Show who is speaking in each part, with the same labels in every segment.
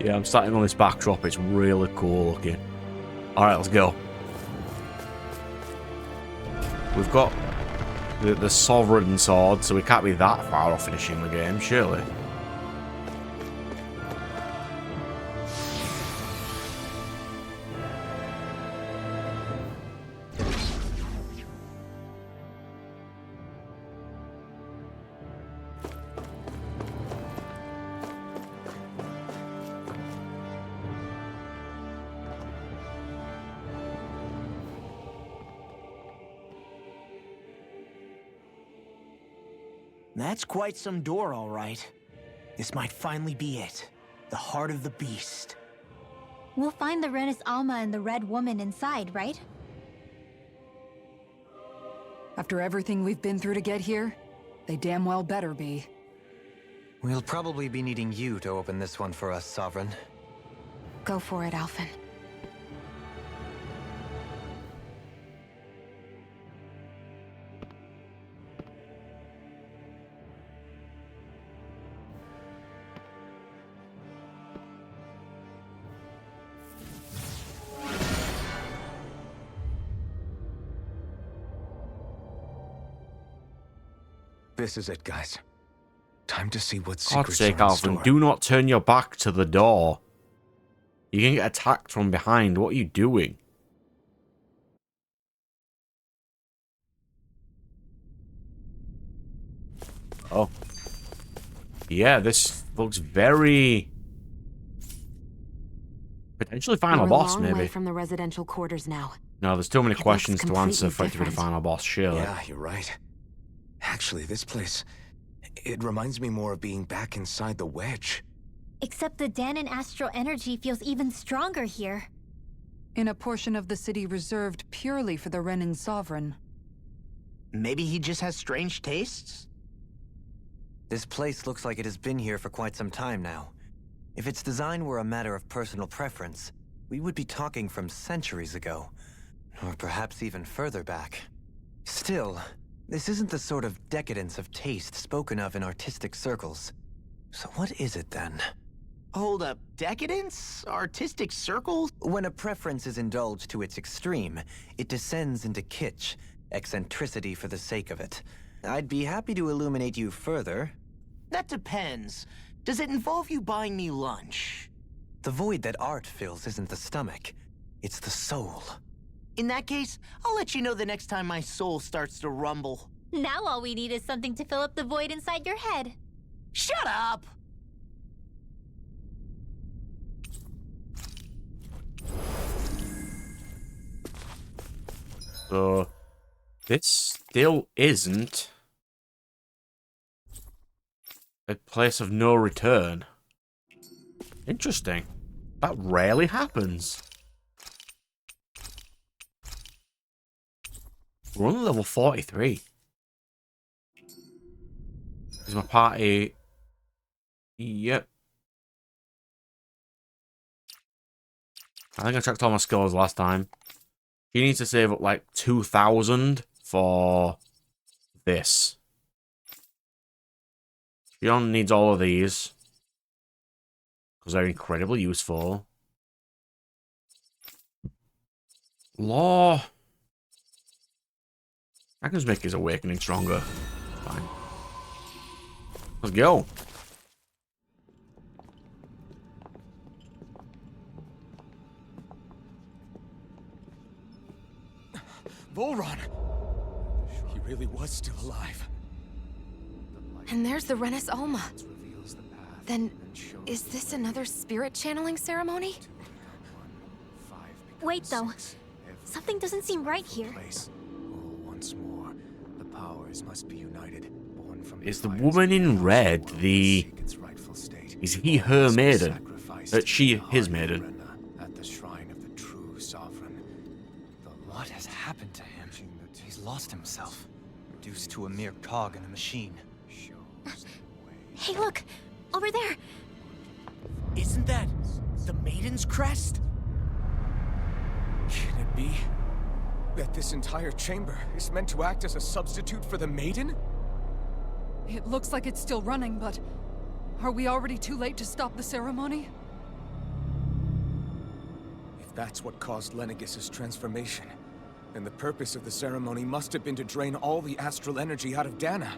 Speaker 1: Yeah, I'm starting on this backdrop. It's really cool looking. Alright, let's go. We've got the sovereign sword, so we can't be that far off finishing the game, surely.
Speaker 2: That's quite some door, all right. This might finally be it. The heart of the beast.
Speaker 3: We'll find the Renis Alma and the Red Woman inside, right?
Speaker 4: After everything we've been through to get here, they damn well better be.
Speaker 5: We'll probably be needing you to open this one for us, Sovereign.
Speaker 3: Go for it, Alphen.
Speaker 6: This is it, guys. Time to see what
Speaker 1: God's
Speaker 6: secrets
Speaker 1: sake,
Speaker 6: are in
Speaker 1: Alphen,
Speaker 6: store.
Speaker 1: do not turn your back to the door. You can get attacked from behind. What are you doing? Oh. Yeah, this looks very... potentially final boss,
Speaker 7: We're a long way
Speaker 1: maybe.
Speaker 7: from the residential quarters now.
Speaker 1: No, there's too many
Speaker 7: It
Speaker 1: questions
Speaker 7: looks
Speaker 1: to answer
Speaker 7: completely
Speaker 1: for it to be the
Speaker 7: different.
Speaker 1: final boss, surely.
Speaker 6: Yeah, you're right. Actually, this place... it reminds me more of being back inside the wedge.
Speaker 3: Except the Danon astral energy feels even stronger here.
Speaker 4: In a portion of the city reserved purely for the Renin Sovereign.
Speaker 2: Maybe he just has strange tastes?
Speaker 5: This place looks like it has been here for quite some time now. If its design were a matter of personal preference, we would be talking from centuries ago. Or perhaps even further back. Still, this isn't the sort of decadence of taste spoken of in artistic circles. So what is it then?
Speaker 2: Hold up, decadence? Artistic circles?
Speaker 5: When a preference is indulged to its extreme, it descends into kitsch, eccentricity for the sake of it. I'd be happy to illuminate you further.
Speaker 2: That depends. Does it involve you buying me lunch?
Speaker 5: The void that art fills isn't the stomach, it's the soul.
Speaker 2: In that case, I'll let you know the next time my soul starts to rumble.
Speaker 3: Now all we need is something to fill up the void inside your head.
Speaker 2: Shut up!
Speaker 1: So, this still isn't a place of no return. Interesting. That rarely happens. We're on level 43. Is my party... Yep. I think I checked all my skills last time. She needs to save up like 2,000 for this. Zeion needs all of these. Because they're incredibly useful. Law. I can just make his awakening stronger. Fine. Let's go.
Speaker 6: Volron! He really was still alive.
Speaker 7: And there's the Renis Alma. Then, is this another spirit channeling ceremony?
Speaker 3: Wait, though. Something doesn't seem right here.
Speaker 6: Once more, the powers must be united. Born from
Speaker 1: Is the woman in red the... Is he her maiden? She his maiden?
Speaker 6: At the shrine of the true sovereign.
Speaker 5: What has happened to him? He's lost himself, reduced to a mere cog in the machine.
Speaker 3: Hey, look! Over there!
Speaker 2: Isn't that the Maiden's crest?
Speaker 6: Can it be that this entire chamber is meant to act as a substitute for the maiden?
Speaker 4: It looks like it's still running, but... are we already too late to stop the ceremony?
Speaker 6: That's what caused Lenegis' transformation. And the purpose of the ceremony must have been to drain all the astral energy out of Dana.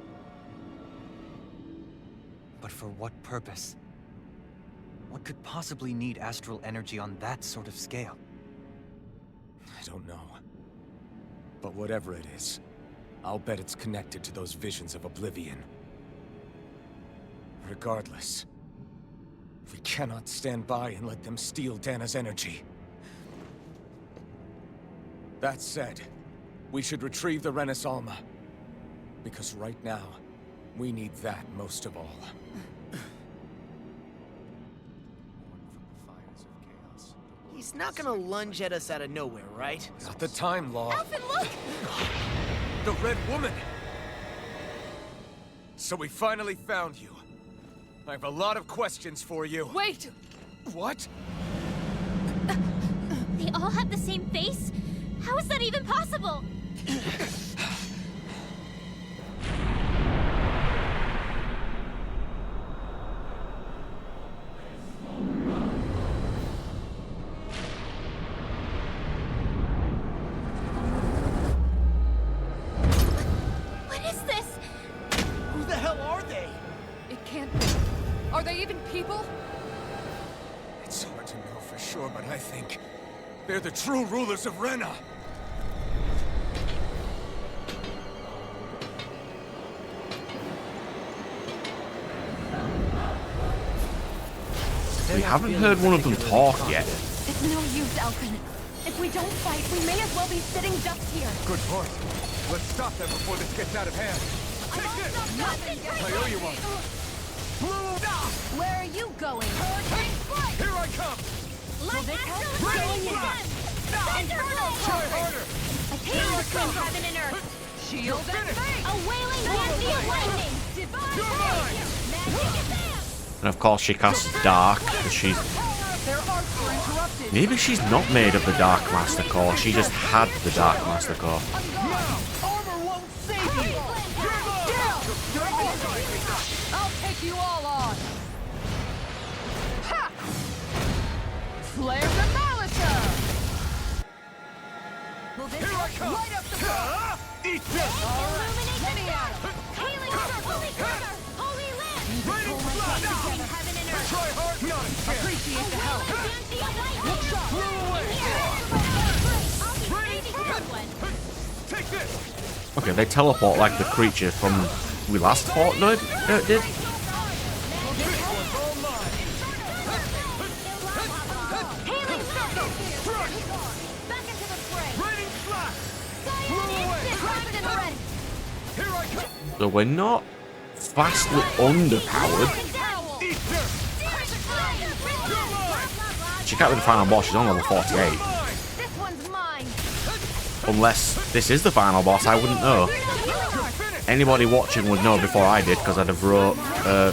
Speaker 5: But for what purpose? What could possibly need astral energy on that sort of scale?
Speaker 6: I don't know. But whatever it is, I'll bet it's connected to those visions of oblivion. Regardless, we cannot stand by and let them steal Dana's energy. That said, we should retrieve the Renis Alma. Because right now, we need that most of all.
Speaker 2: He's not gonna lunge at us out of nowhere, right?
Speaker 6: Not the time, Law.
Speaker 7: Alphen, look!
Speaker 6: The Red Woman! So we finally found you. I have a lot of questions for you.
Speaker 4: Wait!
Speaker 6: What?
Speaker 3: They all have the same face? How is that even possible? What is this?
Speaker 2: Who the hell are they?
Speaker 4: It can't be. Are they even people?
Speaker 6: It's hard to know for sure, but I think they're the true rulers of Rena.
Speaker 1: We haven't heard one of them talk yet.
Speaker 3: It's no use, Alphen. If we don't fight, we may as well be sitting ducks here.
Speaker 6: Good point. Let's stop them before this gets out of hand. Take this! I owe you one.
Speaker 3: Where are you going?
Speaker 6: Here I come!
Speaker 3: Let Astral going again!
Speaker 6: Try harder!
Speaker 3: A chaos between heaven and earth!
Speaker 4: Shield and fate!
Speaker 3: A wailing fancy of lightning! Divine
Speaker 6: You're mine!
Speaker 3: Magic advance!
Speaker 1: And of course she casts Dark, because she's...
Speaker 4: Their arts were interrupted!
Speaker 1: Maybe she's not made of the Dark Master Core, she just had the Dark Master Core.
Speaker 2: Armor won't save you!
Speaker 4: I'll take you all on! Ha! Flare the Malisa!
Speaker 6: Here I come!
Speaker 4: Light up the bar!
Speaker 6: Eat this!
Speaker 3: Illuminate the sun! Hailing circle! Holy Corner! Holy land!
Speaker 6: Raining flood!
Speaker 3: Between heaven and earth!
Speaker 6: Try hard! Not a chance!
Speaker 4: Appreciate the help!
Speaker 3: Fancy of lightning!
Speaker 6: Blew away!
Speaker 3: I'll be saving this one!
Speaker 6: Take this!
Speaker 1: Okay, they teleport like the creature from we last fought, no, did?
Speaker 3: Hailing circle! Back into the fray!
Speaker 6: Raining flash!
Speaker 3: Zeion instant! Grab it in the red!
Speaker 6: Here I come!
Speaker 1: So we're not vastly underpowered.
Speaker 6: Eat this!
Speaker 1: Check out the final boss, she's on level 48.
Speaker 3: This one's mine!
Speaker 1: Unless this is the final boss, I wouldn't know. Anybody watching would know before I did, because I'd have wrote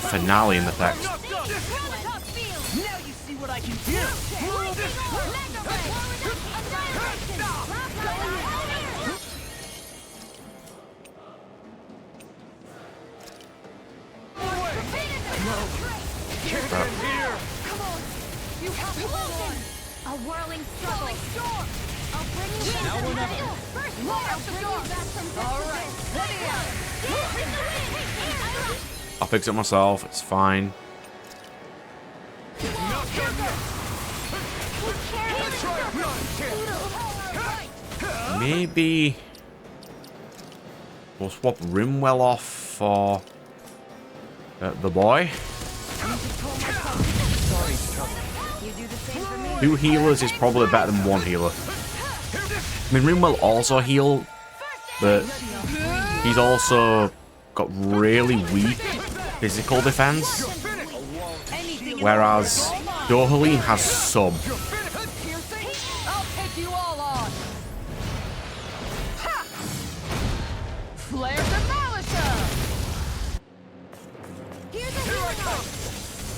Speaker 1: finale in the text.
Speaker 2: Now you see what I can do!
Speaker 6: Can't end here!
Speaker 4: You have to hold on!
Speaker 3: A whirling storm! I'll bring you
Speaker 2: Now
Speaker 3: into
Speaker 2: we're
Speaker 3: the
Speaker 2: not-
Speaker 3: middle! First, I'll bring you back from this
Speaker 4: All right, ready up!
Speaker 1: I picked it myself, it's fine.
Speaker 6: Not done yet! Try not a chance!
Speaker 1: Maybe we'll swap Rimwell off for the boy. Two healers is probably better than one healer. I mean, Rimwell also heal, but he's also got really weak physical defense, whereas Dohalim has some.
Speaker 4: I'll take you all on! Ha! Flare the Malisa!
Speaker 6: Here I come!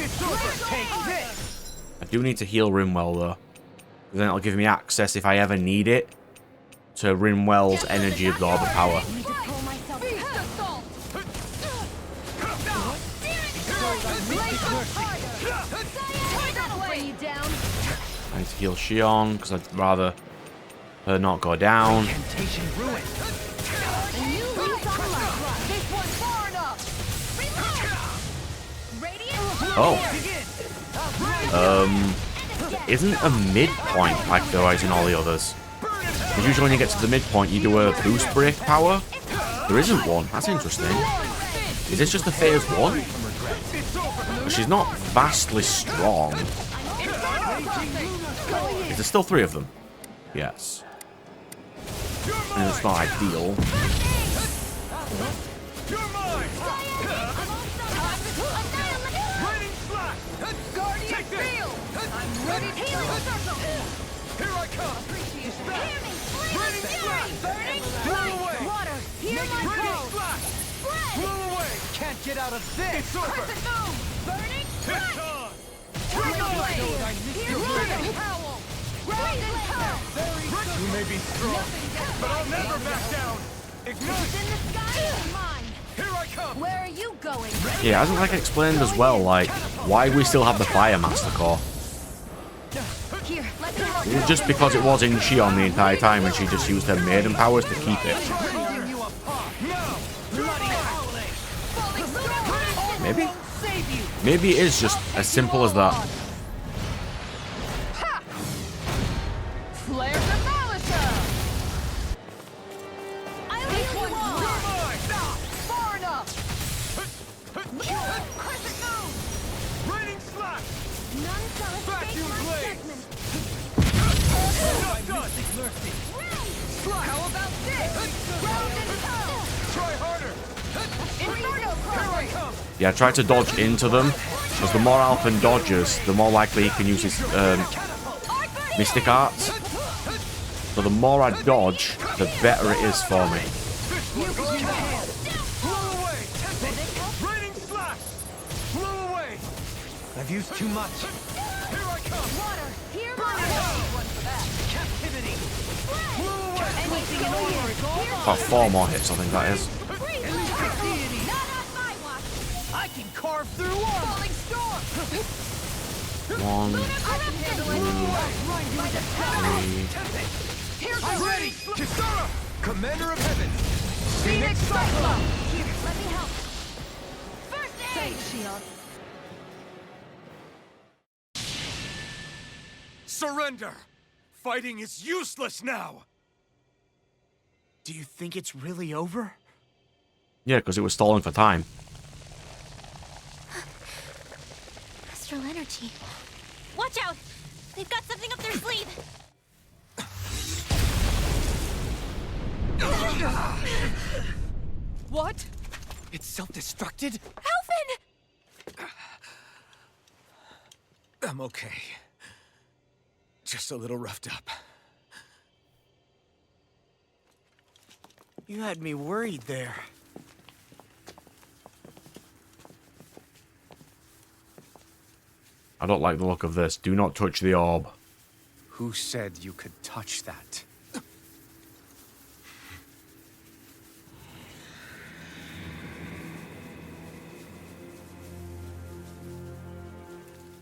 Speaker 6: It's over! Take this!
Speaker 1: I do need to heal Rimwell though, because then it'll give me access if I ever need it to Rimwell's energy absorber power.
Speaker 4: Feast assault!
Speaker 3: That'll bring you down!
Speaker 1: I need to heal Shion, because I'd rather her not go down.
Speaker 2: Temptation ruined.
Speaker 1: Oh. Isn't a midpoint like there is in all the others? Because usually when you get to the midpoint, you do a boost break power. There isn't one. That's interesting. Is this just the phase 1? She's not vastly strong. Is there still 3 of them? Yes. And it's not ideal.
Speaker 2: Can't get out of this! It's over! Burning You may be strong, but I'll never back down! Ignite!
Speaker 3: In the sky, mine.
Speaker 6: Here I come!
Speaker 3: Where are you going?
Speaker 1: Yeah, hasn't like explained as well, like, why we still have the Fire Master Core.
Speaker 3: Here, let me help.
Speaker 1: Just because it was in Shion the entire time and she just used her maiden powers to keep it. Maybe? Maybe it is just as simple as that.
Speaker 3: Flare the Malachor! I leave you all! Far enough! Crescent move!
Speaker 6: Raining slash!
Speaker 3: None shall escape
Speaker 6: Vacuum
Speaker 3: my
Speaker 6: blade!
Speaker 3: judgment!
Speaker 6: Done!
Speaker 3: How about this? Ground and toe!
Speaker 6: Try harder!
Speaker 3: Inferno Crosser!
Speaker 1: Yeah, try to dodge into them, because the more Alphen dodges, the more likely he can use his Mystic Arts. So the more I dodge, the better it is for me.
Speaker 6: Raining slash! Blow away!
Speaker 2: I've used too much.
Speaker 6: Here I come!
Speaker 3: Water! Hear my one for that!
Speaker 2: Captivity.
Speaker 3: Anything in order!
Speaker 1: About 4 more hits, I think that is.
Speaker 2: I can carve through armor.
Speaker 3: Falling storm!
Speaker 1: 1, 2, 3.
Speaker 6: I'm ready! Kisara! Commander of Heaven!
Speaker 3: Phoenix Cyclone! Here, let me help. First aid! Shield.
Speaker 6: Surrender! Fighting is useless now!
Speaker 2: Do you think it's really over?
Speaker 1: Yeah, because it was stalling for time.
Speaker 3: Astral energy. Watch out! They've got something up their sleeve!
Speaker 2: What? It's self-destructed?
Speaker 3: Alphen!
Speaker 6: I'm okay. Just a little roughed up.
Speaker 2: You had me worried there.
Speaker 1: I don't like the look of this. Do not touch the orb.
Speaker 6: Who said you could touch that?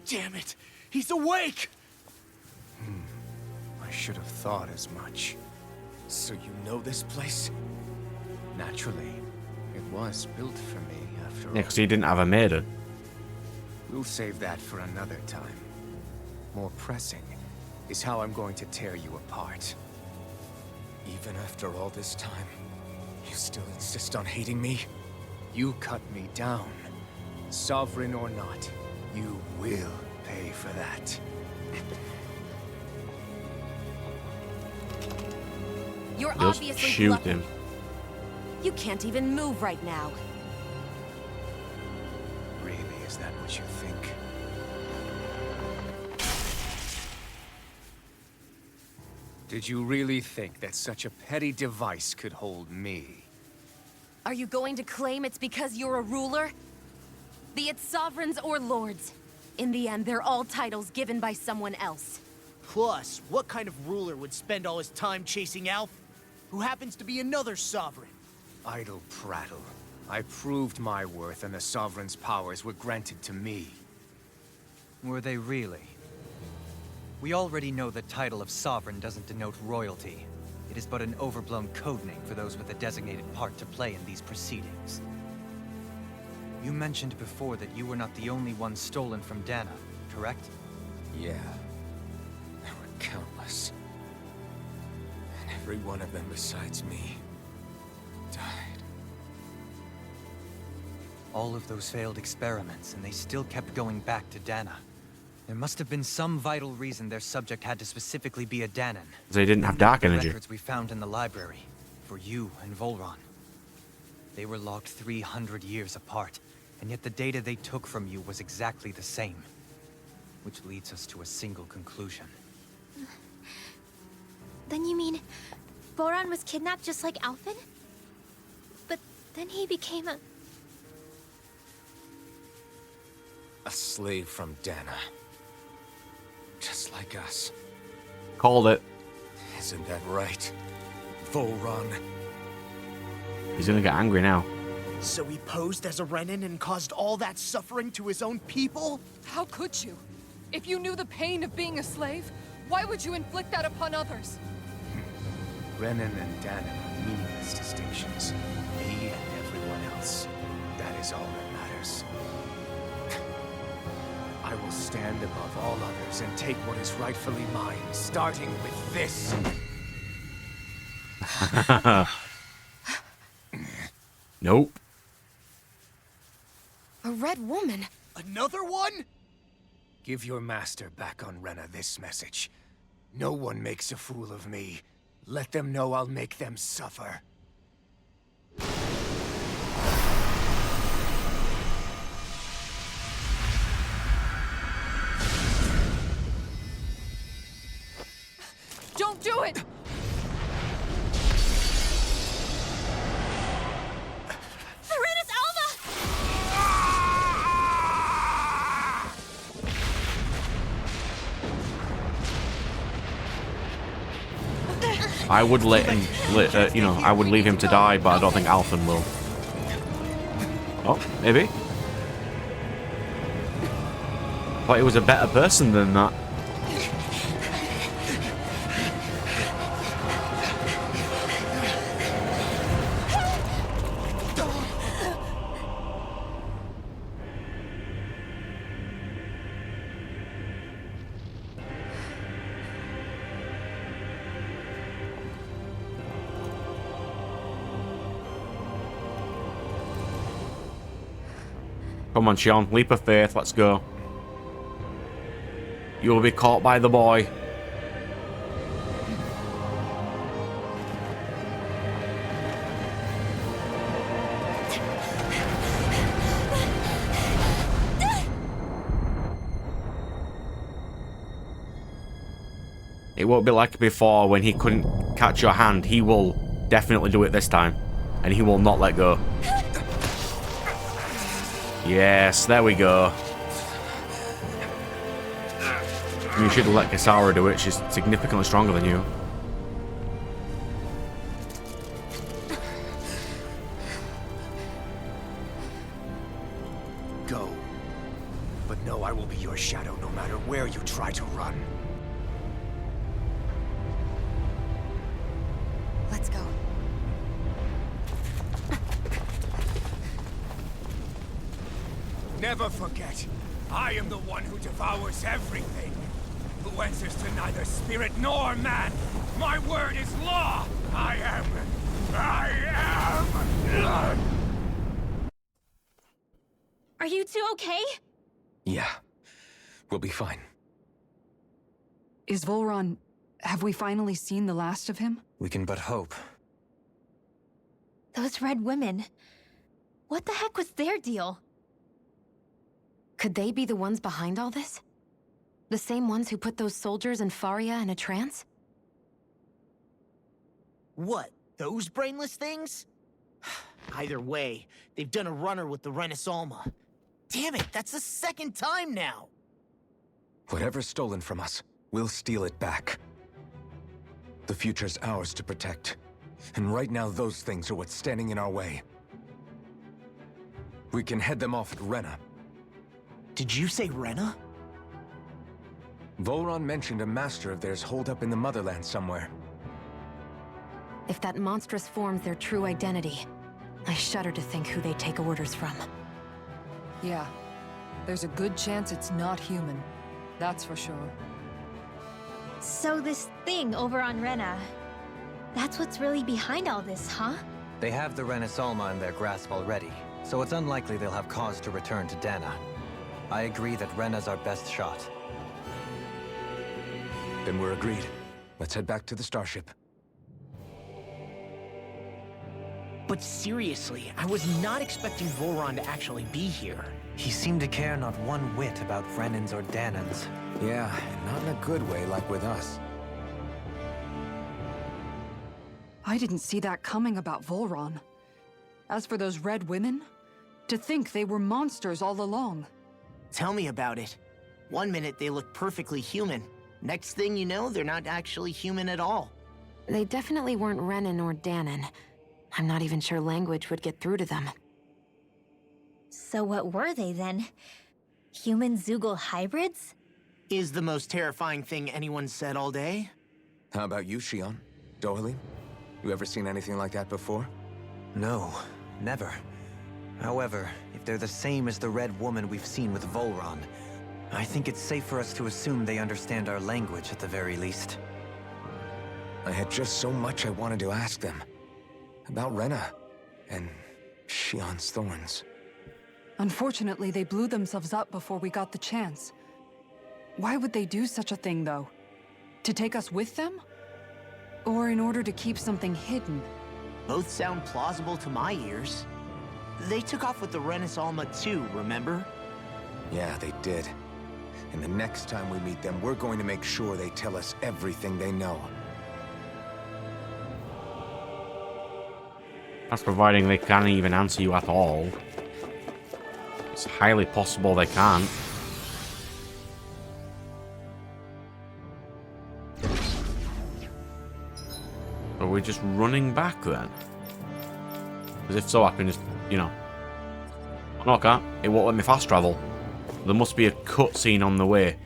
Speaker 2: Damn it! He's awake!
Speaker 6: I should have thought as much. So you know this place? Naturally. It was built for me, after
Speaker 1: Yeah,
Speaker 6: all.
Speaker 1: because he didn't have a maiden.
Speaker 6: We'll save that for another time. More pressing is how I'm going to tear you apart. Even after all this time, you still insist on hating me? You cut me down. Sovereign or not, you will pay for that.
Speaker 7: You're
Speaker 1: Just
Speaker 7: obviously
Speaker 1: shoot
Speaker 7: bluffing.
Speaker 1: him.
Speaker 7: You can't even move right now.
Speaker 6: Really, is that what you think? Did you really think that such a petty device could hold me?
Speaker 7: Are you going to claim it's because you're a ruler? Be it sovereigns or lords. In the end, they're all titles given by someone else.
Speaker 2: Plus, what kind of ruler would spend all his time chasing Alf, who happens to be another sovereign?
Speaker 6: Idle prattle. I proved my worth and the Sovereign's powers were granted to me.
Speaker 5: Were they really? We already know the title of Sovereign doesn't denote royalty. It is but an overblown codename for those with a designated part to play in these proceedings. You mentioned before that you were not the only one stolen from Dana, correct?
Speaker 6: Yeah. There were countless. And every one of them besides me died.
Speaker 5: All of those failed experiments, and they still kept going back to Dana. There must have been some vital reason their subject had to specifically be a Danan.
Speaker 1: They didn't have dark
Speaker 5: The
Speaker 1: energy.
Speaker 5: records we found in the library, for you and Volron. They were logged 300 years apart, and yet the data they took from you was exactly the same. Which leads us to a single conclusion.
Speaker 3: Then you mean Boron was kidnapped just like Alphen? But then he became a
Speaker 6: slave from Dana. Just like us.
Speaker 1: Called it.
Speaker 6: Isn't that right? Volron.
Speaker 1: He's gonna get angry now.
Speaker 2: So he posed as a Renin and caused all that suffering to his own people?
Speaker 4: How could you? If you knew the pain of being a slave, why would you inflict that upon others?
Speaker 6: Renin and Danan are meaningless distinctions. Me and everyone else. That is all that matters. I will stand above all others and take what is rightfully mine, starting with this.
Speaker 1: Nope.
Speaker 7: A red woman?
Speaker 2: Another one?
Speaker 6: Give your master back on Rena this message. No one makes a fool of me. Let them know I'll make them suffer.
Speaker 4: Don't do it!
Speaker 3: Serenus Alma!
Speaker 1: I would let him, I would leave him to die, but I don't think Alphen will. Oh, maybe. Thought he was a better person than that. Come on, Sean. Leap of faith. Let's go. You will be caught by the boy. It won't be like before when he couldn't catch your hand. He will definitely do it this time. And he will not let go. Yes, there we go. You should have let Kasara do it. She's significantly stronger than you.
Speaker 6: Go. But know I will be your shadow no matter where you try to run.
Speaker 7: Let's go.
Speaker 6: Never forget, I am the one who devours everything. Who answers to neither spirit nor man. My word is law. I am.
Speaker 3: Are you two okay?
Speaker 6: Yeah, we'll be fine.
Speaker 4: Is Volron... have we finally seen the last of him?
Speaker 5: We can but hope.
Speaker 3: Those red women. What the heck was their deal?
Speaker 7: Could they be the ones behind all this? The same ones who put those soldiers in Faria in a trance?
Speaker 2: What, those brainless things? Either way, they've done a runner with the Renis Alma. Damn it, that's the second time now!
Speaker 8: Whatever's stolen from us, we'll steal it back. The future's ours to protect. And right now those things are what's standing in our way. We can head them off at Rena.
Speaker 2: Did you say Rena?
Speaker 8: Volron mentioned a master of theirs holed up in the motherland somewhere.
Speaker 7: If that monstrous form's their true identity, I shudder to think who they take orders from.
Speaker 4: Yeah. There's a good chance it's not human. That's for sure.
Speaker 3: So this thing over on Rena, that's what's really behind all this, huh?
Speaker 5: They have the Renasolma in their grasp already, so it's unlikely they'll have cause to return to Dana. I agree that Rena's our best shot.
Speaker 8: Then we're agreed. Let's head back to the starship.
Speaker 2: But seriously, I was not expecting Volron to actually be here.
Speaker 5: He seemed to care not one whit about Renans or Danans.
Speaker 8: Yeah, not in a good way like with us.
Speaker 4: I didn't see that coming about Volron. As for those red women, to think they were monsters all along.
Speaker 2: Tell me about it. One minute they look perfectly human. Next thing you know, they're not actually human at all.
Speaker 7: They definitely weren't Renan or Danan. I'm not even sure language would get through to them.
Speaker 3: So what were they then? Human Zoogle hybrids?
Speaker 2: Is the most terrifying thing anyone's said all day.
Speaker 8: How about you, Shion? Dohalim? You ever seen anything like that before?
Speaker 5: No, never. However, if they're the same as the red woman we've seen with Volron, I think it's safe for us to assume they understand our language at the very least.
Speaker 8: I had just so much I wanted to ask them. About Rena, and Shion's thorns.
Speaker 4: Unfortunately, they blew themselves up before we got the chance. Why would they do such a thing, though? To take us with them? Or in order to keep something hidden?
Speaker 2: Both sound plausible to my ears. They took off with the Renasolma too, remember?
Speaker 8: Yeah, they did. And the next time we meet them, we're going to make sure they tell us everything they know.
Speaker 1: That's providing they can't even answer you at all. It's highly possible they can't. Are we just running back then? Because if so, I can just, you know... No, I can't. It won't let me fast travel. There must be a cutscene on the way.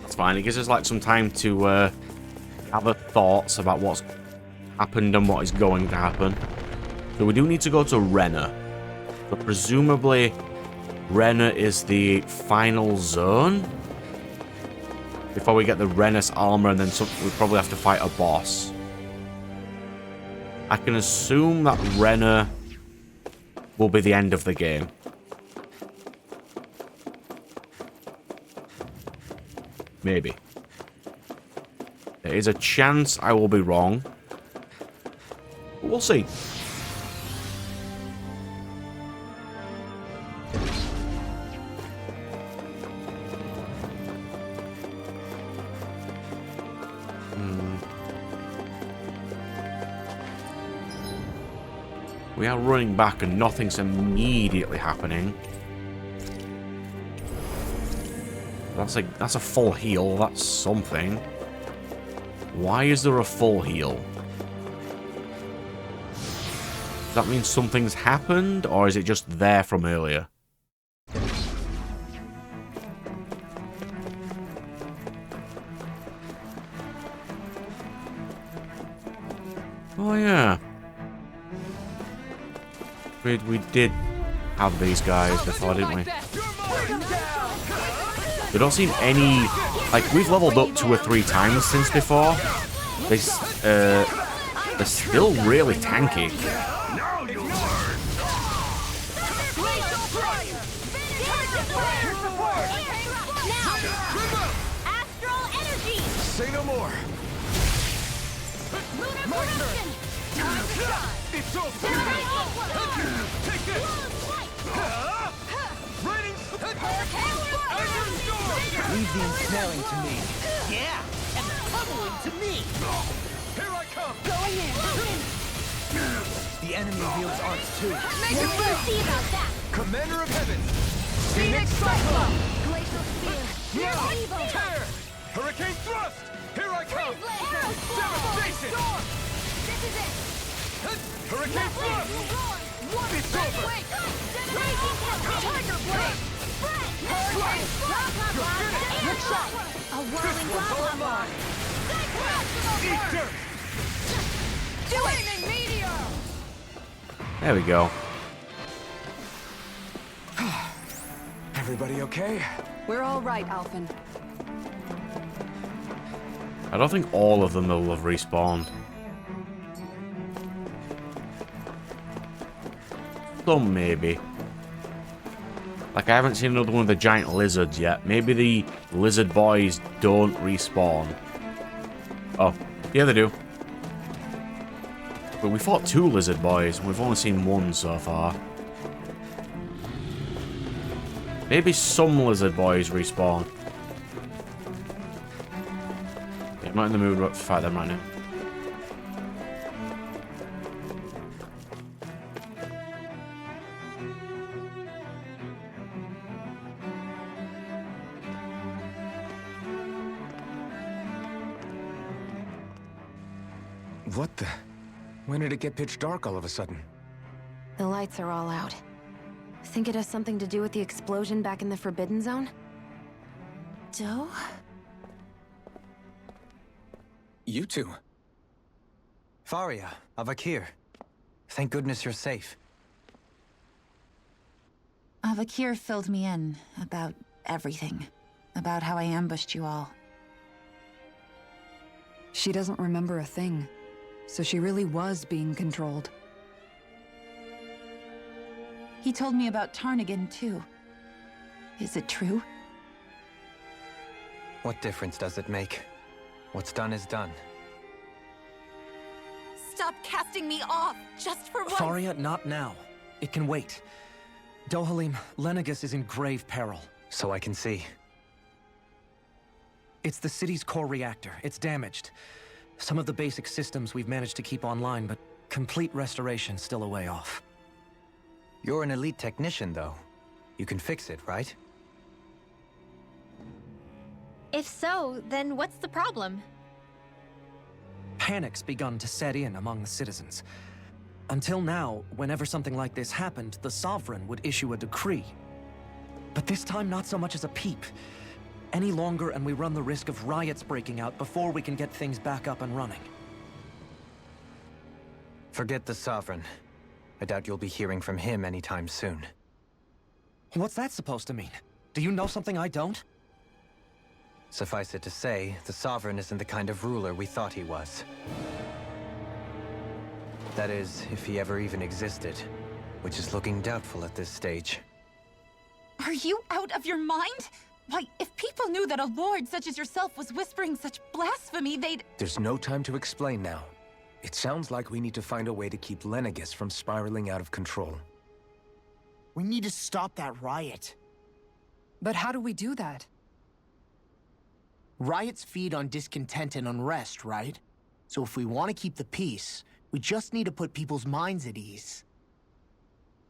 Speaker 1: That's fine. It gives us like some time to gather thoughts about what's happened and what is going to happen. So we do need to go to Rena. But presumably Rena is the final zone before we get the Renasolma, and then we probably have to fight a boss. I can assume that Rena will be the end of the game. Maybe. There is a chance I will be wrong. But we'll see. We are running back and nothing's immediately happening. That's a full heal. That's something. Why is there a full heal? Does that mean something's happened, or is it just there from earlier? Oh yeah. We did have these guys before, didn't we? We don't seem any... Like, we've leveled up 2 or 3 times since before. They're still really tanky.
Speaker 8: Say no more. It's over. Take this.
Speaker 2: Leave the ensnaring to me. Yeah, and the pummeling to me.
Speaker 8: Here I come.
Speaker 3: Going in.
Speaker 2: The enemy wields arts too.
Speaker 3: We'll see about that.
Speaker 8: Commander of Heaven.
Speaker 3: Phoenix Cyclone. Glacial Spear.
Speaker 8: Now.
Speaker 3: Evo.
Speaker 8: Tear. Hurricane Thrust. Here I come.
Speaker 3: Freeze
Speaker 8: Devastation.
Speaker 3: This is it.
Speaker 8: Hurricane Thrust.
Speaker 6: It's over!
Speaker 7: Tiger Blade! A whirling lava bar!
Speaker 6: Eat dirt!
Speaker 7: Flaming meteor!
Speaker 1: There we go.
Speaker 8: Everybody okay?
Speaker 4: We're all right, Alphen.
Speaker 1: I don't think all of them will have respawned. Some maybe. Like, I haven't seen another one of the giant lizards yet. Maybe the lizard boys don't respawn. Oh, yeah, they do. But we fought 2 lizard boys, and we've only seen 1 so far. Maybe some lizard boys respawn. Yeah, I'm not in the mood to fight them right now.
Speaker 8: What the? When did it get pitch dark all of a sudden?
Speaker 7: The lights are all out. Think it has something to do with the explosion back in the Forbidden Zone? Joe?
Speaker 8: You two.
Speaker 5: Faria, Avakir. Thank goodness you're safe.
Speaker 9: Avakir filled me in about everything. About how I ambushed you all.
Speaker 4: She doesn't remember a thing, so she really was being controlled.
Speaker 9: He told me about Tarnigan, too. Is it true?
Speaker 5: What difference does it make? What's done is done.
Speaker 7: Stop casting me off, just for once!
Speaker 2: Faria, not now. It can wait. Dohalim, Lenegus is in grave peril.
Speaker 5: So I can see.
Speaker 2: It's the city's core reactor. It's damaged. Some of the basic systems we've managed to keep online, but complete restoration's still a way off.
Speaker 5: You're an elite technician, though. You can fix it, right?
Speaker 3: If so, then what's the problem?
Speaker 2: Panic's begun to set in among the citizens. Until now, whenever something like this happened, the Sovereign would issue a decree. But this time, not so much as a peep. Any longer, and we run the risk of riots breaking out before we can get things back up and running.
Speaker 5: Forget the Sovereign. I doubt you'll be hearing from him anytime soon.
Speaker 2: What's that supposed to mean? Do you know something I don't?
Speaker 5: Suffice it to say, the Sovereign isn't the kind of ruler we thought he was. That is, if he ever even existed, which is looking doubtful at this stage.
Speaker 9: Are you out of your mind? Why, if people knew that a lord such as yourself was whispering such blasphemy, they'd...
Speaker 8: There's no time to explain now. It sounds like we need to find a way to keep Lenegus from spiraling out of control.
Speaker 2: We need to stop that riot.
Speaker 4: But how do we do that?
Speaker 2: Riots feed on discontent and unrest, right? So if we want to keep the peace, we just need to put people's minds at ease.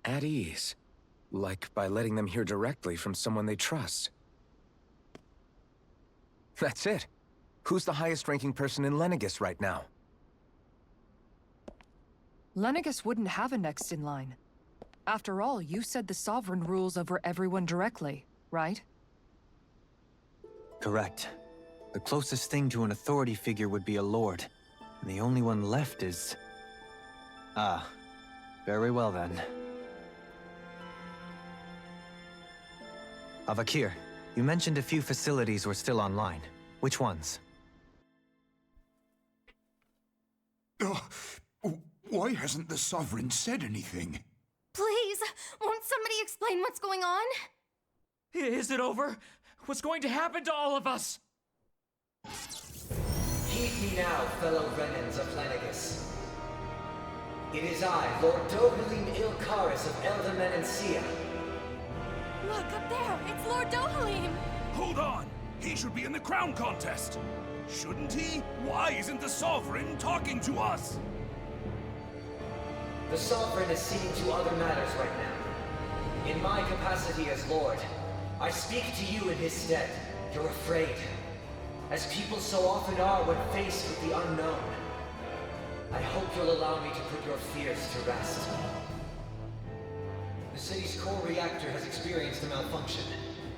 Speaker 8: At ease? Like by letting them hear directly from someone they trust. That's it. Who's the highest-ranking person in Lenegus right now?
Speaker 4: Lenegus wouldn't have a next in line. After all, you said the Sovereign rules over everyone directly, right?
Speaker 5: Correct. The closest thing to an authority figure would be a lord. And the only one left is... Ah. Very well then. Avakir, you mentioned a few facilities were still online. Which ones?
Speaker 10: Why hasn't the Sovereign said anything?
Speaker 7: Please, won't somebody explain what's going on?
Speaker 11: Is it over? What's going to happen to all of us?
Speaker 12: Heed me now, fellow Renans of Lenegus. It is I, Lord Dohalim Ilkaris of Elda Menancia.
Speaker 7: Look, up there! It's Lord Dohalim!
Speaker 10: Hold on! He should be in the crown contest! Shouldn't he? Why isn't the Sovereign talking to us?
Speaker 12: The Sovereign is seeing to other matters right now. In my capacity as Lord, I speak to you in his stead. You're afraid. As people so often are when faced with the unknown. I hope you'll allow me to put your fears to rest. city's core reactor has experienced a malfunction.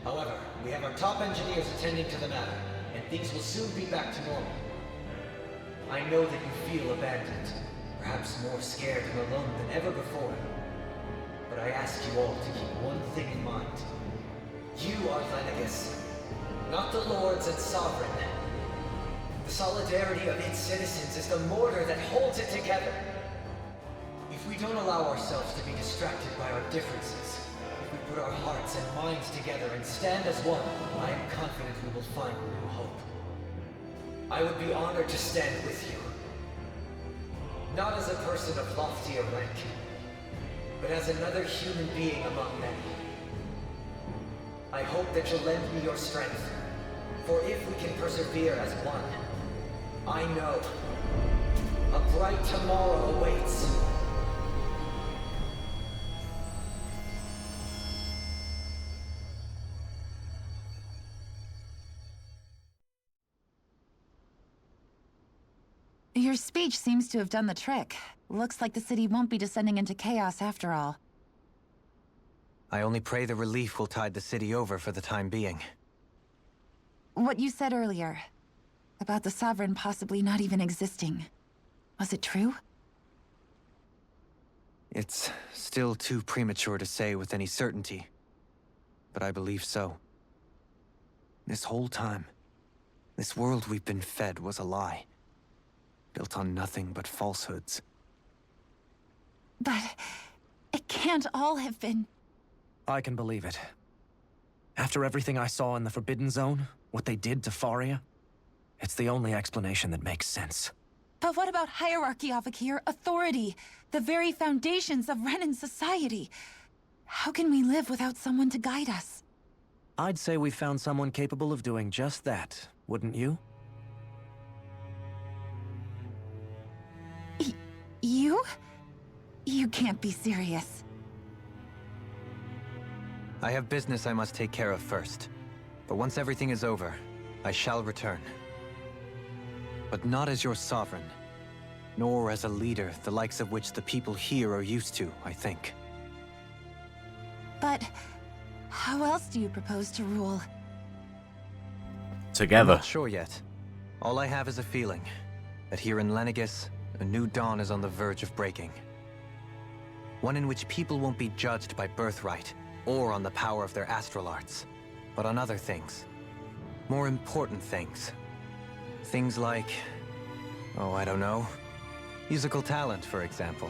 Speaker 12: However, we have our top engineers attending to the matter, and things will soon be back to normal. I know that you feel abandoned, perhaps more scared and alone than ever before. But I ask you all to keep one thing in mind. You are Lenegus, not the Lords and Sovereign. The solidarity of its citizens is the mortar that holds it together. If we don't allow ourselves to be distracted by our differences, if we put our hearts and minds together and stand as one, I am confident we will find new hope. I would be honored to stand with you. Not as a person of loftier rank, but as another human being among many. I hope that you'll lend me your strength, for if we can persevere as one, I know a bright tomorrow awaits.
Speaker 9: Your speech seems to have done the trick. Looks like the city won't be descending into chaos after all.
Speaker 5: I only pray the relief will tide the city over for the time being.
Speaker 9: What you said earlier, about the Sovereign possibly not even existing, was it true?
Speaker 5: It's still too premature to say with any certainty, but I believe so. This whole time, this world we've been fed was a lie, built on nothing but falsehoods.
Speaker 9: But it can't all have been...
Speaker 2: I can believe it. After everything I saw in the Forbidden Zone, what they did to Faria, it's the only explanation that makes sense.
Speaker 9: But what about hierarchy, Avakir? Authority? The very foundations of Renan society? How can we live without someone to guide us?
Speaker 2: I'd say we found someone capable of doing just that, wouldn't you?
Speaker 9: You? You can't be serious.
Speaker 5: I have business I must take care of first. But once everything is over, I shall return. But not as your sovereign, nor as a leader the likes of which the people here are used to, I think.
Speaker 9: But how else do you propose to rule?
Speaker 1: Together.
Speaker 5: I'm not sure yet. All I have is a feeling that here in Lenegus, a new dawn is on the verge of breaking. One in which people won't be judged by birthright or on the power of their astral arts, but on other things. More important things. Things like, oh, I don't know, musical talent, for example.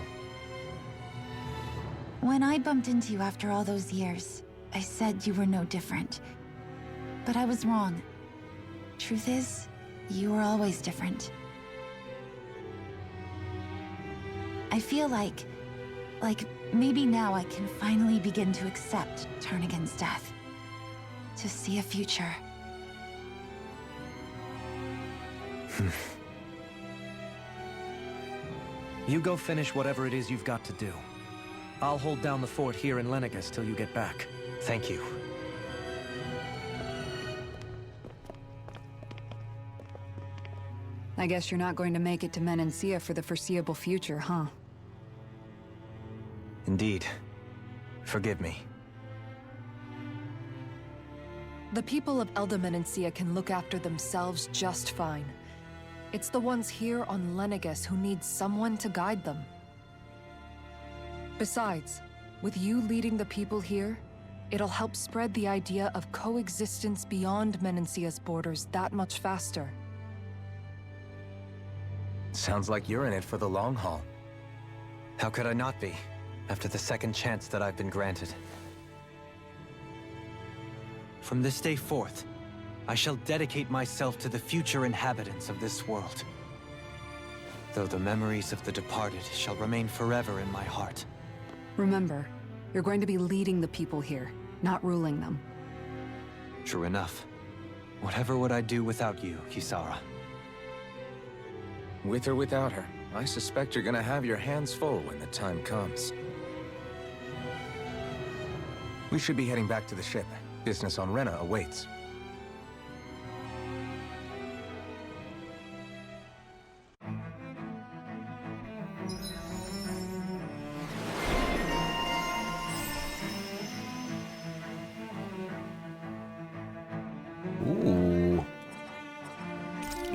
Speaker 9: When I bumped into you after all those years, I said you were no different. But I was wrong. Truth is, you were always different. I feel like maybe now I can finally begin to accept Turnagain's death. To see a future.
Speaker 2: You go finish whatever it is you've got to do. I'll hold down the fort here in Lenegus till you get back.
Speaker 5: Thank you.
Speaker 4: I guess you're not going to make it to Menancia for the foreseeable future, huh?
Speaker 5: Indeed. Forgive me.
Speaker 13: The people of Elda Menancia can look after themselves just fine. It's the ones here on Lenegus who need someone to guide them. Besides, with you leading the people here, it'll help spread the idea of coexistence beyond Menancia's borders that much faster.
Speaker 8: Sounds like you're in it for the long haul.
Speaker 5: How could I not be, after the second chance that I've been granted? From this day forth, I shall dedicate myself to the future inhabitants of this world. Though the memories of the departed shall remain forever in my heart.
Speaker 4: Remember, you're going to be leading the people here, not ruling them.
Speaker 5: True enough. Whatever would I do without you, Kisara?
Speaker 8: With or without her, I suspect you're gonna have your hands full when the time comes. We should be heading back to the ship. Business on Rena awaits.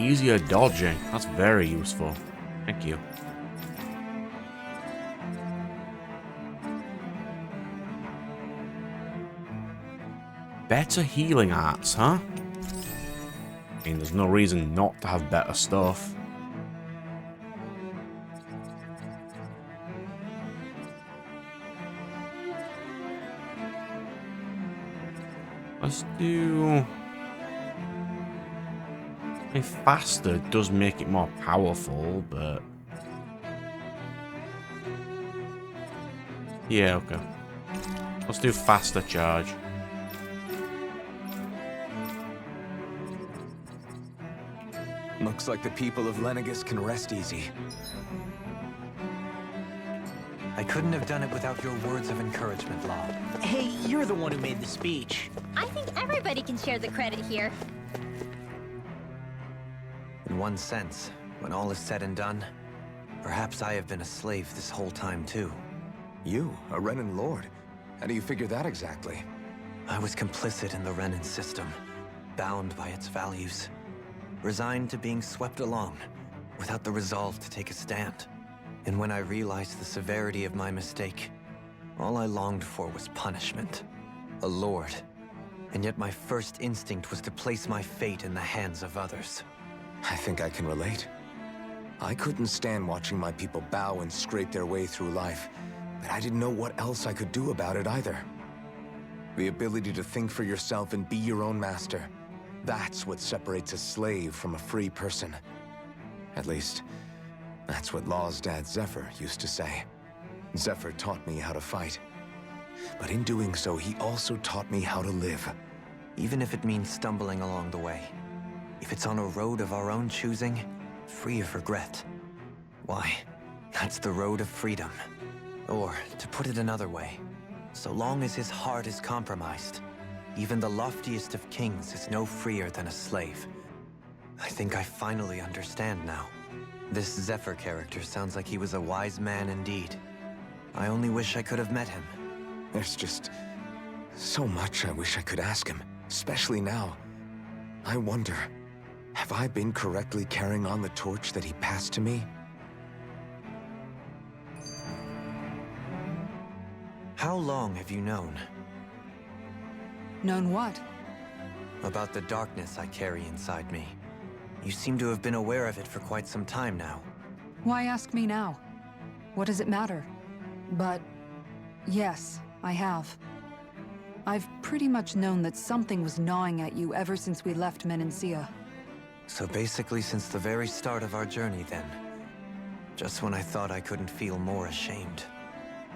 Speaker 1: easier dodging. That's very useful. Thank you. Better healing arts, huh? I mean, there's no reason not to have better stuff. Let's do... I mean, faster does make it more powerful, but... yeah, okay. Let's do faster charge.
Speaker 8: Looks like the people of Lenegis can rest easy.
Speaker 5: I couldn't have done it without your words of encouragement, Law.
Speaker 14: Hey, you're the one who made the speech.
Speaker 3: I think everybody can share the credit here.
Speaker 5: In one sense, when all is said and done, perhaps I have been a slave this whole time too.
Speaker 8: You, a Renan Lord? How do you figure that exactly?
Speaker 5: I was complicit in the Renan system, bound by its values. Resigned to being swept along, without the resolve to take a stand. And when I realized the severity of my mistake, all I longed for was punishment. A lord. And yet my first instinct was to place my fate in the hands of others.
Speaker 8: I think I can relate. I couldn't stand watching my people bow and scrape their way through life, but I didn't know what else I could do about it either. The ability to think for yourself and be your own master. That's what separates a slave from a free person. At least, that's what Law's dad Zephyr used to say. Zephyr taught me how to fight. But in doing so, he also taught me how to live.
Speaker 5: Even if it means stumbling along the way. If it's on a road of our own choosing, free of regret. Why, that's the road of freedom. Or, to put it another way, so long as his heart is compromised, even the loftiest of kings is no freer than a slave. I think I finally understand now. This Zephyr character sounds like he was a wise man indeed. I only wish I could have met him.
Speaker 8: There's just so much I wish I could ask him, especially now. I wonder, have I been correctly carrying on the torch that he passed to me?
Speaker 5: How long have you known?
Speaker 4: Known what?
Speaker 5: About the darkness I carry inside me. You seem to have been aware of it for quite some time now.
Speaker 4: Why ask me now? What does it matter? But yes, I have. I've pretty much known that something was gnawing at you ever since we left Menancia.
Speaker 5: So basically since the very start of our journey then. Just when I thought I couldn't feel more ashamed.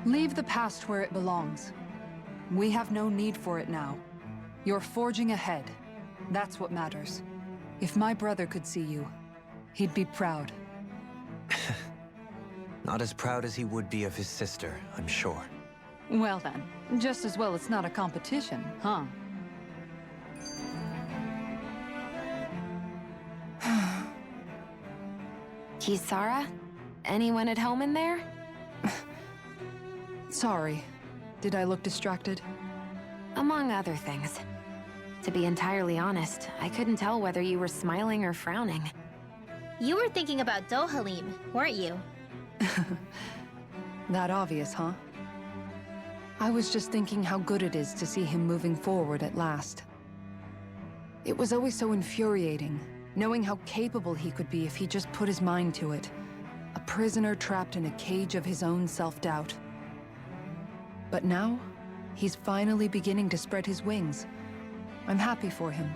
Speaker 4: Leave the past where it belongs. We have no need for it now. You're forging ahead. That's what matters. If my brother could see you, he'd be proud.
Speaker 5: Not as proud as he would be of his sister, I'm sure.
Speaker 4: Well then, just as well it's not a competition, huh?
Speaker 7: Kisara? Anyone at home in there?
Speaker 4: Sorry. Did I look distracted?
Speaker 7: Among other things. To be entirely honest, I couldn't tell whether you were smiling or frowning.
Speaker 3: You were thinking about Dohalim, weren't you?
Speaker 4: That obvious, huh? I was just thinking how good it is to see him moving forward at last. It was always so infuriating, knowing how capable he could be if he just put his mind to it. A prisoner trapped in a cage of his own self-doubt. But now, he's finally beginning to spread his wings. I'm happy for him.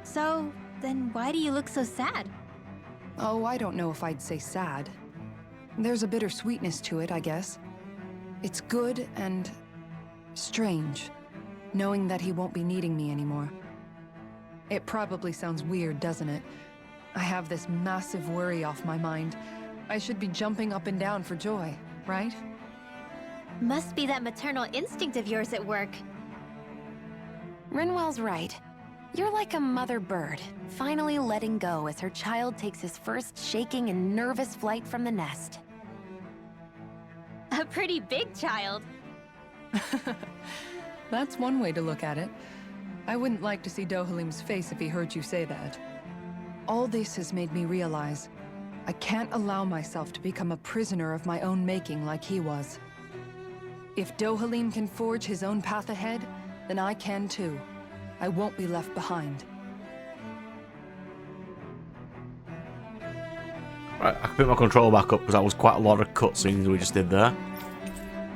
Speaker 3: So, then why do you look so sad?
Speaker 4: Oh, I don't know if I'd say sad. There's a bittersweetness to it, I guess. It's good and strange, knowing that he won't be needing me anymore. It probably sounds weird, doesn't it? I have this massive worry off my mind. I should be jumping up and down for joy, right?
Speaker 3: Must be that maternal instinct of yours at work.
Speaker 7: Rinwell's right. You're like a mother bird, finally letting go as her child takes his first shaking and nervous flight from the nest.
Speaker 3: A pretty big child.
Speaker 4: That's one way to look at it. I wouldn't like to see Dohalim's face if he heard you say that. All this has made me realize I can't allow myself to become a prisoner of my own making like he was. If Dohalim can forge his own path ahead, then I can too. I won't be left behind.
Speaker 1: Right, I can pick my control back up because that was quite a lot of cutscenes we just did there.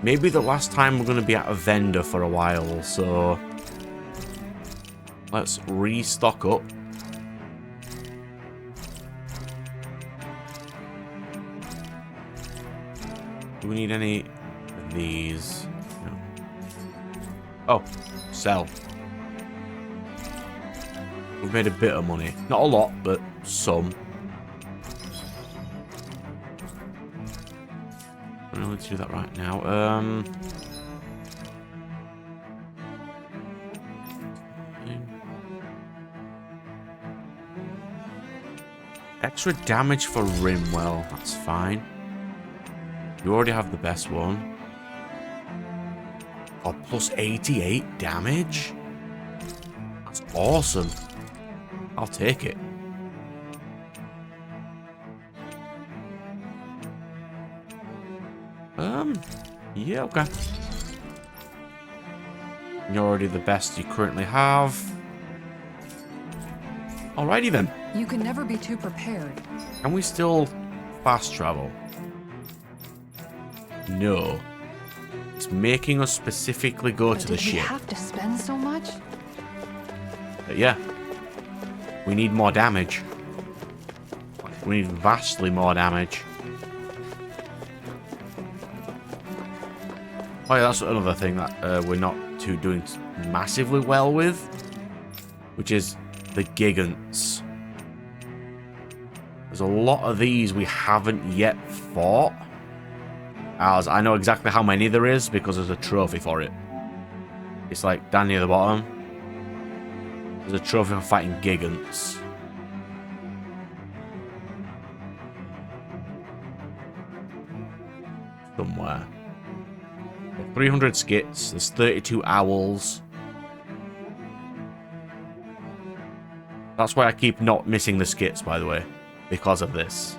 Speaker 1: Maybe the last time we're going to be at a vendor for a while, so let's restock up. Do we need any of these? No. Oh, sell. We've made a bit of money. Not a lot, but some. I don't need to do that right now. Extra damage for Rimwell. That's fine. You already have the best one. Oh, plus 88 damage? That's awesome. I'll take it. Yeah, okay. You're already the best you currently have. Alrighty then.
Speaker 4: You can never be too prepared.
Speaker 1: Can we still fast travel? No. It's making us specifically go to the ship.
Speaker 4: Did we have to spend so much?
Speaker 1: Yeah. We need more damage. We need vastly more damage. Oh yeah, that's another thing that we're not doing massively well with, which is the Gigants. There's a lot of these we haven't yet fought, as I know exactly how many there is because there's a trophy for it. It's like down near the bottom. There's a trophy for fighting Gigants. Somewhere. 300 skits, there's 32 owls. That's why I keep not missing the skits, by the way, because of this.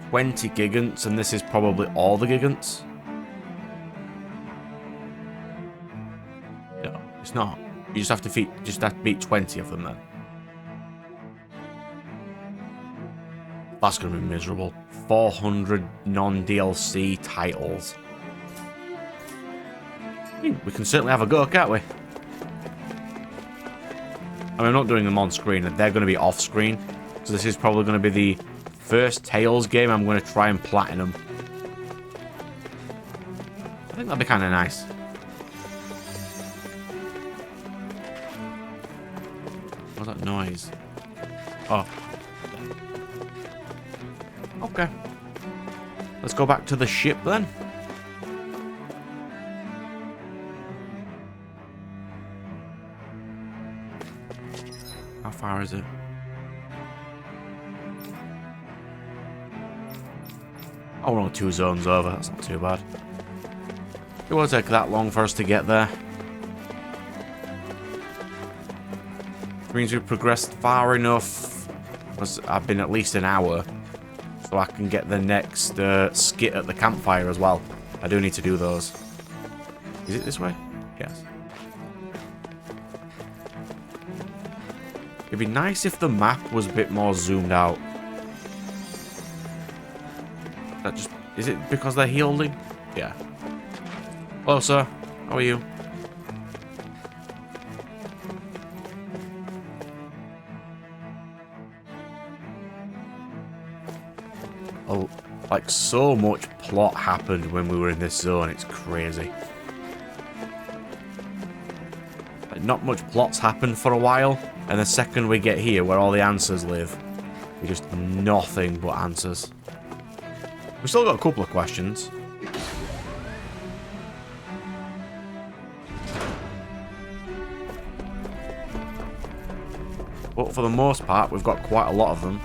Speaker 1: 20 Gigants, and this is probably all the Gigants. No, it's not. You just have to beat 20 of them then. That's going to be miserable. 400 non-DLC titles. We can certainly have a go, can't we? I mean, I'm not doing them on screen. They're going to be off screen. So this is probably going to be the first Tales game I'm going to try and platinum. I think that'd be kind of nice. What's that noise? Oh. Okay. Let's go back to the ship then. How far is it? Oh, we're only 2 zones over. That's not too bad. It won't take that long for us to get there. Which means we've progressed far enough. I've been at least an hour. So I can get the next skit at the campfire as well. I do need to do those. Is it this way? Yes. It'd be nice if the map was a bit more zoomed out. That just... Is it because they're healing? Yeah. Hello, sir. How are you? Oh, like, so much plot happened when we were in this zone. It's crazy. Like, not much plots happened for a while, and the second we get here, where all the answers live, we just nothing but answers. We've still got a couple of questions. But for the most part, we've got quite a lot of them.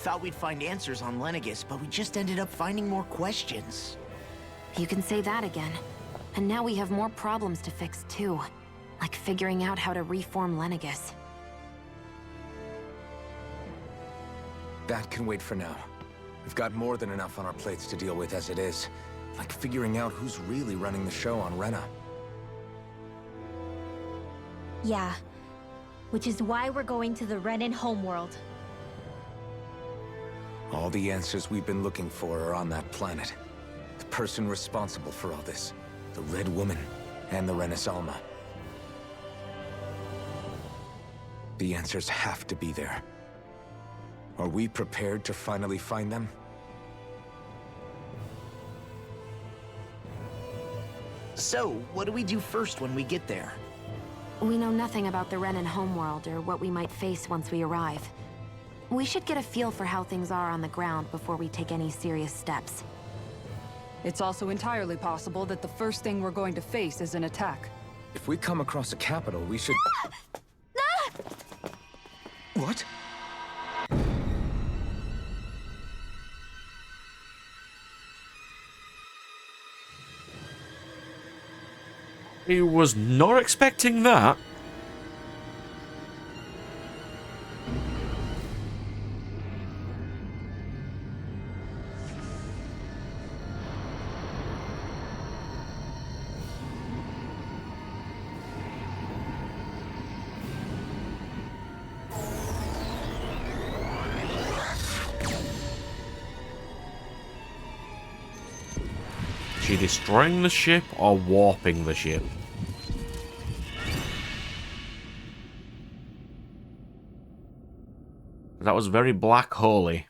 Speaker 14: thought we'd find answers on Lenegis, but we just ended up finding more questions.
Speaker 7: You can say that again. And now we have more problems to fix too. Like figuring out how to reform Lenegis.
Speaker 8: That can wait for now. We've got more than enough on our plates to deal with as it is. Like figuring out who's really running the show on Rena.
Speaker 3: Yeah. Which is why we're going to the Renan homeworld.
Speaker 8: All the answers we've been looking for are on that planet. The person responsible for all this. The Red Woman and the Renaissance. The answers have to be there. Are we prepared to finally find them?
Speaker 14: So, what do we do first when we get there?
Speaker 7: We know nothing about the Renan homeworld or what we might face once we arrive. We should get a feel for how things are on the ground before we take any serious steps.
Speaker 4: It's also entirely possible that the first thing we're going to face is an attack.
Speaker 8: If we come across a capital, we should... What?
Speaker 1: He was not expecting that. Is she destroying the ship or warping the ship? That was very black holy.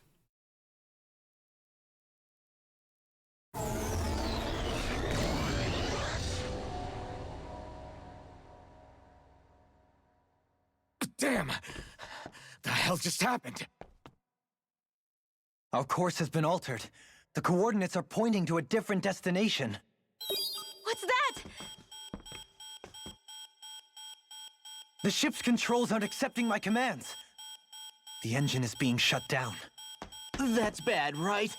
Speaker 8: Damn! The hell just happened?
Speaker 5: Our course has been altered. The coordinates are pointing to a different destination.
Speaker 7: What's that?
Speaker 5: The ship's controls aren't accepting my commands. The engine is being shut down.
Speaker 14: That's bad, right?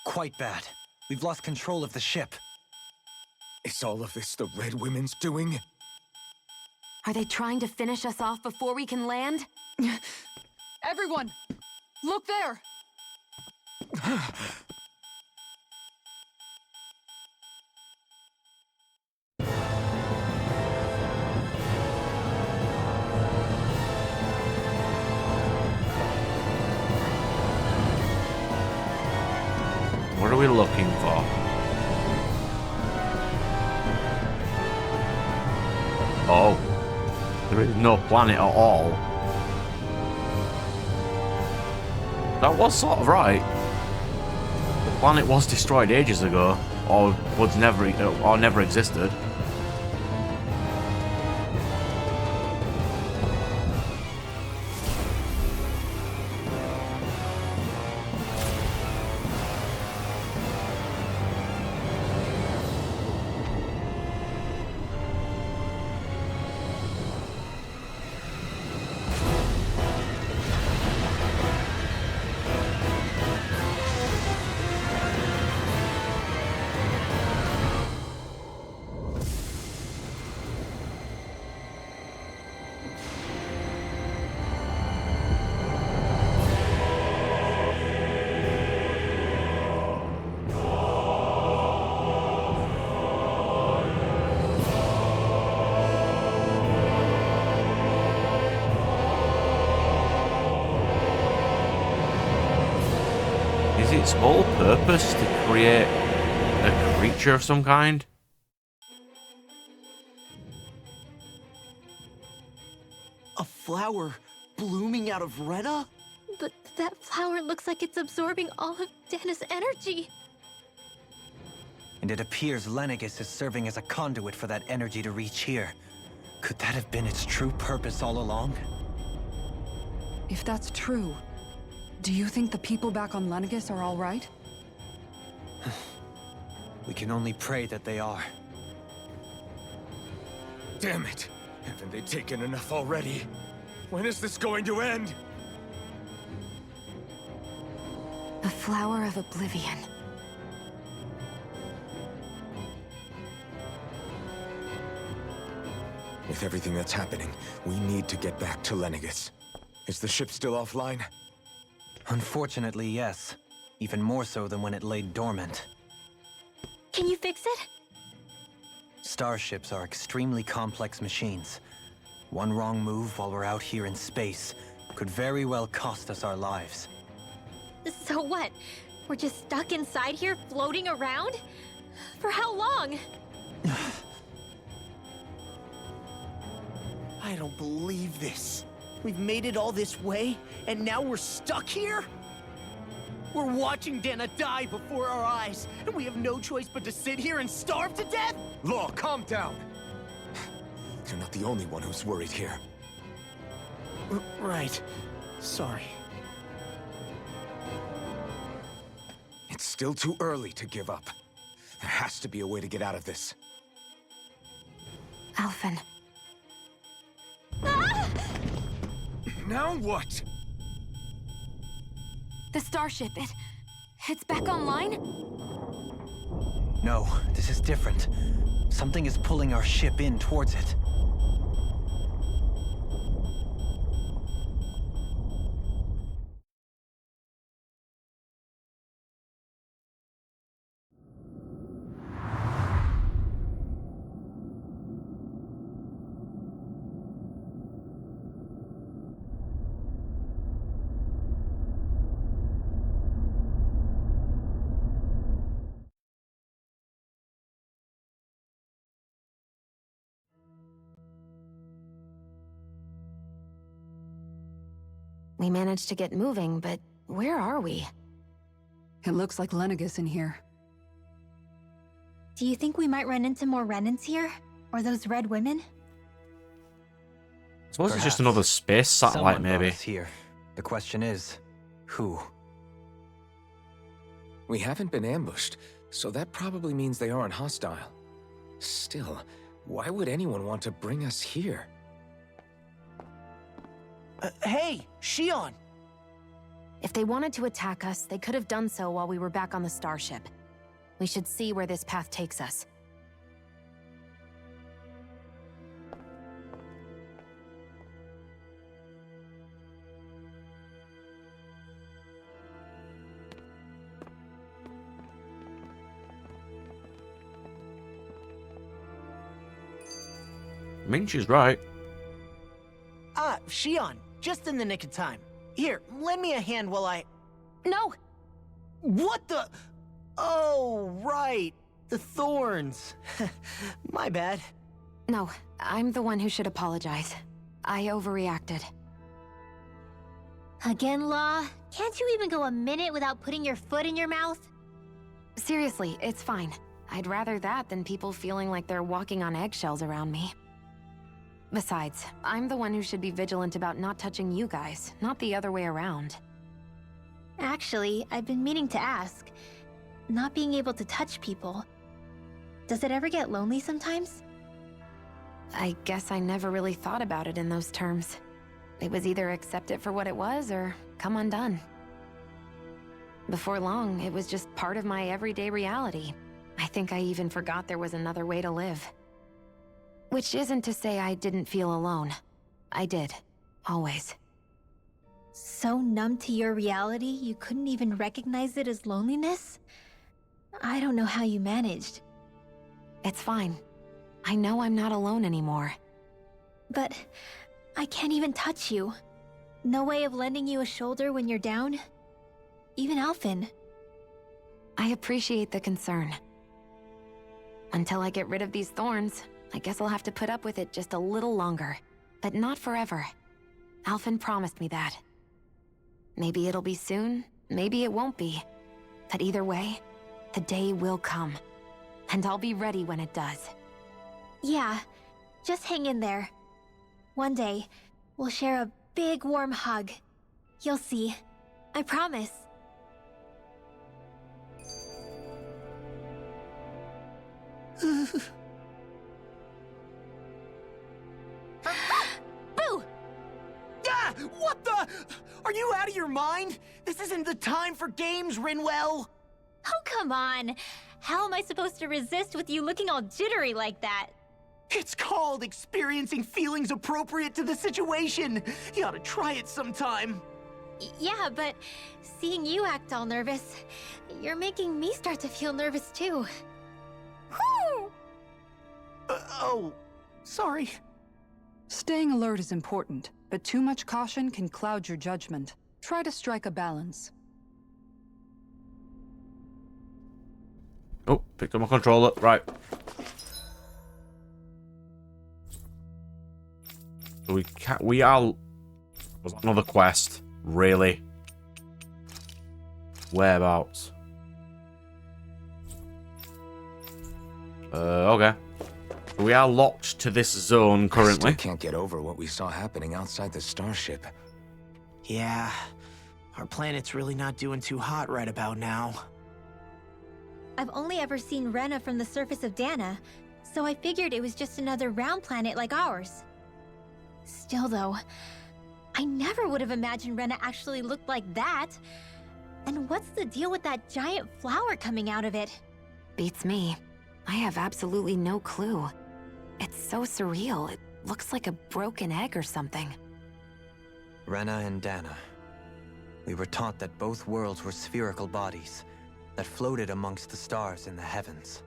Speaker 5: Quite bad. We've lost control of the ship.
Speaker 8: Is all of this the Red Women's doing?
Speaker 7: Are they trying to finish us off before we can land?
Speaker 4: Everyone! Look there!
Speaker 1: What are we looking for? Oh. There is no planet at all. That was sort of right. The planet was destroyed ages ago, or never existed. Is its whole purpose to create a creature of some kind?
Speaker 14: A flower blooming out of Rena?
Speaker 3: But that flower looks like it's absorbing all of Dana's energy.
Speaker 5: And it appears Lenegis is serving as a conduit for that energy to reach here. Could that have been its true purpose all along?
Speaker 4: If that's true, do you think the people back on Lenegis are all right?
Speaker 5: We can only pray that they are.
Speaker 8: Damn it! Haven't they taken enough already? When is this going to end?
Speaker 7: Flower of Oblivion.
Speaker 8: With everything that's happening, we need to get back to Lenegis. Is the ship still offline?
Speaker 5: Unfortunately, yes. Even more so than when it lay dormant.
Speaker 3: Can you fix it?
Speaker 5: Starships are extremely complex machines. One wrong move while we're out here in space could very well cost us our lives.
Speaker 3: So what? We're just stuck inside here, floating around? For how long?
Speaker 14: I don't believe this. We've made it all this way, and now we're stuck here? We're watching Dana die before our eyes, and we have no choice but to sit here and starve to death?
Speaker 8: Law, calm down! You're not the only one who's worried here.
Speaker 14: Right. Sorry.
Speaker 8: It's still too early to give up. There has to be a way to get out of this.
Speaker 7: Alphen.
Speaker 8: Now what?
Speaker 7: The starship, it's back online?
Speaker 5: No, this is different. Something is pulling our ship in towards it.
Speaker 7: We managed to get moving, but where are we?
Speaker 4: It looks like Lenegis in here.
Speaker 3: Do you think we might run into more remnants here? Or those red women?
Speaker 1: I suppose it's just another space satellite,
Speaker 5: Someone brought
Speaker 1: maybe.
Speaker 5: us here. The question is, who?
Speaker 8: We haven't been ambushed, so that probably means they aren't hostile. Still, why would anyone want to bring us here?
Speaker 14: Hey, Zeion!
Speaker 7: If they wanted to attack us, they could have done so while we were back on the starship. We should see where this path takes us.
Speaker 1: I mean, she's right.
Speaker 14: Ah, Zeion, just in the nick of time. Here, lend me a hand while I...
Speaker 7: No!
Speaker 14: What the... Oh, right. The thorns. My bad.
Speaker 7: No, I'm the one who should apologize. I overreacted.
Speaker 3: Again, Law? Can't you even go a minute without putting your foot in your mouth?
Speaker 7: Seriously, it's fine. I'd rather that than people feeling like they're walking on eggshells around me. Besides, I'm the one who should be vigilant about not touching you guys, not the other way around.
Speaker 3: Actually, I've been meaning to ask. Not being able to touch people, does it ever get lonely sometimes?
Speaker 7: I guess I never really thought about it in those terms. It was either accept it for what it was or come undone. Before long, it was just part of my everyday reality. I think I even forgot there was another way to live. Which isn't to say I didn't feel alone. I did. Always.
Speaker 3: So numb to your reality, you couldn't even recognize it as loneliness? I don't know how you managed.
Speaker 7: It's fine. I know I'm not alone anymore.
Speaker 3: But I can't even touch you. No way of lending you a shoulder when you're down? Even Alphen.
Speaker 7: I appreciate the concern. Until I get rid of these thorns, I guess I'll have to put up with it just a little longer. But not forever. Alphen promised me that. Maybe it'll be soon, maybe it won't be. But either way, the day will come. And I'll be ready when it does.
Speaker 3: Yeah, just hang in there. One day, we'll share a big warm hug. You'll see. I promise.
Speaker 14: Boo! Ah! What the... Are you out of your mind? This isn't the time for games, Rinwell!
Speaker 3: Oh, come on. How am I supposed to resist with you looking all jittery like that?
Speaker 14: It's called experiencing feelings appropriate to the situation. You ought to try it sometime.
Speaker 3: Yeah, but seeing you act all nervous, you're making me start to feel nervous too. Whew!
Speaker 14: Oh, sorry.
Speaker 4: Staying alert is important, but too much caution can cloud your judgment. Try to strike a balance.
Speaker 1: Oh, picked up my controller. Right. So we are... Was that another quest? Really? Whereabouts? Okay. So we are locked to this zone currently.
Speaker 8: I still can't get over what we saw happening outside the starship.
Speaker 14: Yeah, our planet's really not doing too hot right about now.
Speaker 3: I've only ever seen Rena from the surface of Dana, so I figured it was just another round planet like ours. Still though, I never would have imagined Rena actually looked like that. And what's the deal with that giant flower coming out of it?
Speaker 7: Beats me. I have absolutely no clue. It's so surreal. It looks like a broken egg or something.
Speaker 5: Rena and Dana. We were taught that both worlds were spherical bodies that floated amongst the stars in the heavens.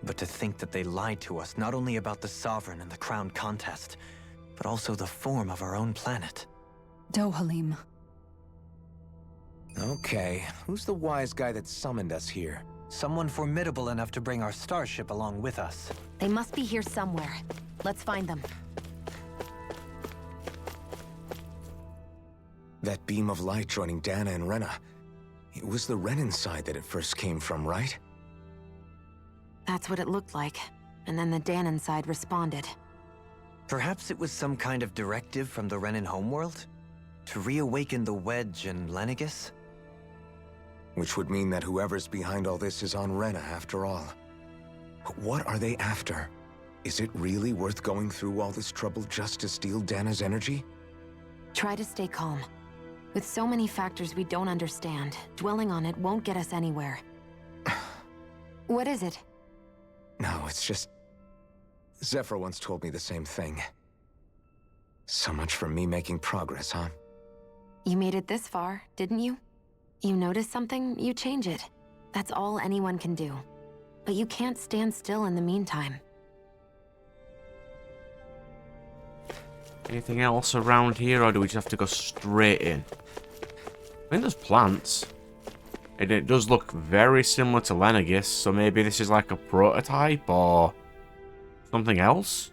Speaker 5: But to think that they lied to us not only about the Sovereign and the Crown contest, but also the form of our own planet.
Speaker 4: Dohalim.
Speaker 8: Okay, who's the wise guy that summoned us here?
Speaker 5: Someone formidable enough to bring our starship along with us.
Speaker 7: They must be here somewhere. Let's find them.
Speaker 8: That beam of light joining Dana and Rena. It was the Renan side that it first came from, right?
Speaker 7: That's what it looked like. And then the Danon side responded.
Speaker 5: Perhaps it was some kind of directive from the Renan homeworld? To reawaken the Wedge and Lenegis?
Speaker 8: Which would mean that whoever's behind all this is on Rena after all. But what are they after? Is it really worth going through all this trouble just to steal Dana's energy?
Speaker 7: Try to stay calm. With so many factors we don't understand, dwelling on it won't get us anywhere. What is it?
Speaker 8: No, it's just... Zephyr once told me the same thing. So much for me making progress, huh?
Speaker 7: You made it this far, didn't you? You notice something, you change it. That's all anyone can do. But you can't stand still in the meantime.
Speaker 1: Anything else around here, or do we just have to go straight in? I think there's plants. And it does look very similar to Lenegis, so maybe this is like a prototype, or something else?